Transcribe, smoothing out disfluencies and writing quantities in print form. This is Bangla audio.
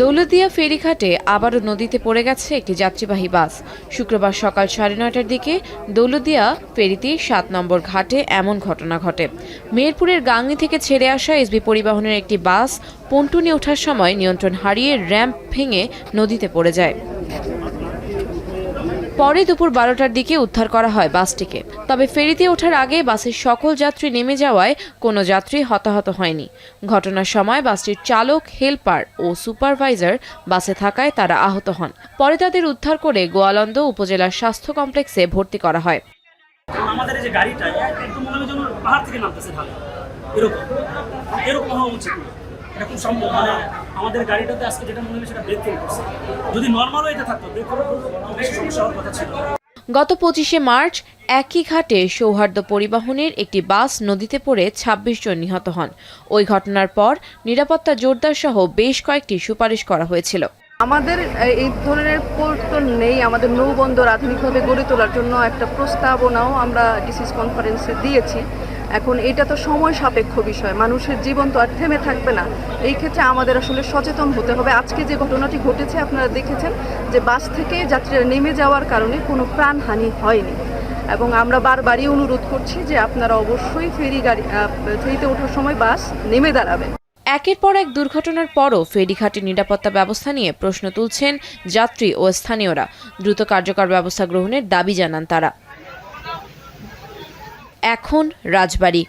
দৌলতদিয়া ফেরিঘাটে আবারও নদীতে পড়ে গেছে একটি যাত্রীবাহী বাস। শুক্রবার সকাল 9:30টার দিকে দৌলতদিয়া ফেরিতে 7 নম্বর ঘাটে এমন ঘটনা ঘটে। মেহেরপুরের গাংনী থেকে ছেড়ে আসা এসবি পরিবহনের একটি বাস পন্টুনে ওঠার সময় নিয়ন্ত্রণ হারিয়ে র্যাম্প ভেঙে নদীতে পড়ে যায়। পরে দুপুর 12টার দিকে উদ্ধার করা হয় বাসটিকে। তবে ফেরিতে ওঠার আগে বাসের সকল যাত্রী নেমে যাওয়ায় কোনো যাত্রী হতাহত হয়নি। ঘটনার সময় বাসটির চালক, হেলপার ও সুপারভাইজার বাসে থাকায় তারা আহত হন। পরে তাদের উদ্ধার করে গোয়ালন্দ উপজেলার স্বাস্থ্য কমপ্লেক্সে ভর্তি করা হয়। আমাদের এই যে গাড়িটা একদম মনে হয় যেন পাহাড় থেকে নামতেছে ঢাকা, এরকম হওয়া উচিত না। এটা খুব সম্ভব, মানে আমাদের গাড়িটাতে আজকে যেটা মনে হয় সেটা ব্রেক ফেল করছে। যদি নর্মাল ওয়েতে থাকতো ব্রেক ফেল বেশি সমস্যা হওয়ার কথা ছিল। গত 25শে মার্চ একই ঘাটে সৌহার্দ্য পরিবহনের একটি বাস নদীতে পড়ে 26 জন নিহত হন। ওই ঘটনার পর নিরাপত্তা জোরদার সহ বেশ কয়েকটি সুপারিশ করা হয়েছিল। আমাদের এই ধরনের পোর্ট তো নেই, আমাদের নৌবন্দর আধুনিকভাবে গড়ে তোলার জন্য একটা প্রস্তাবনাও আমরা ডিসিস কনফারেন্সে দিয়েছি। এখন এটা তো সময় সাপেক্ষ বিষয়, মানুষের জীবন তো আর থেমে থাকবে না। এই ক্ষেত্রে আমাদের আসলে সচেতন হতে হবে। আজকে যে ঘটনাটি ঘটেছে আপনারা দেখেছেন যে বাস থেকে যাত্রীরা নেমে যাওয়ার কারণে কোনো প্রাণহানি হয়নি, এবং আমরা বারবারই অনুরোধ করছি যে আপনারা অবশ্যই ফেরিতে ওঠার সময় বাস নেমে দাঁড়াবেন। একের পর এক দুর্ঘটনার পরও ফেরিঘাটের নিরাপত্তা ব্যবস্থা নিয়ে প্রশ্ন তুলছেন যাত্রী ও স্থানীয়রা। দ্রুত কার্যকর ব্যবস্থা গ্রহণের দাবি জানান তারা। এখন রাজবাড়ী।